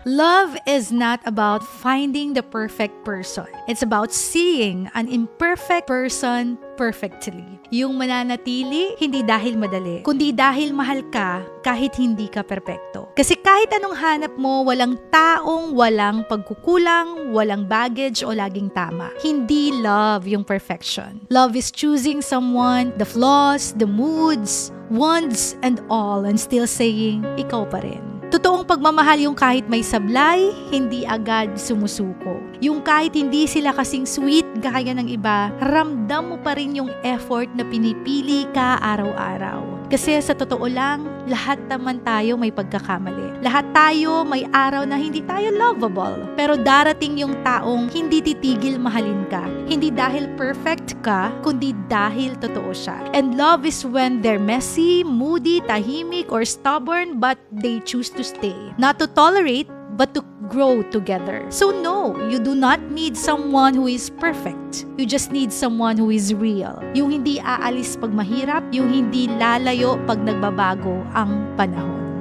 Love is not about finding the perfect person. It's about seeing an imperfect person perfectly. Yung mananatili, hindi dahil madali, kundi dahil mahal ka kahit hindi ka perpekto. Kasi kahit anong hanap mo, walang taong walang pagkukulang, walang baggage o laging tama. Hindi love yung perfection. Love is choosing someone, the flaws, the moods, wants, and all, and still saying, ikaw pa rin. Totoong pagmamahal yung kahit may sablay, hindi agad sumusuko. Yung kahit hindi sila kasing sweet gaya ng iba, ramdam mo pa rin yung effort na pinipili ka araw-araw. Kasi sa totoo lang, lahat naman tayo may pagkakamali. Lahat tayo may araw na hindi tayo lovable. Pero darating yung taong hindi titigil mahalin ka. Hindi dahil perfect ka, kundi dahil totoo siya. And love is when they're messy, moody, tahimik, or stubborn, but they choose to stay. Not to tolerate, but to grow together. So no, you do not need someone who is perfect. You just need someone who is real. Yung hindi aalis pag mahirap, yung hindi lalayo pag nagbabago ang panahon.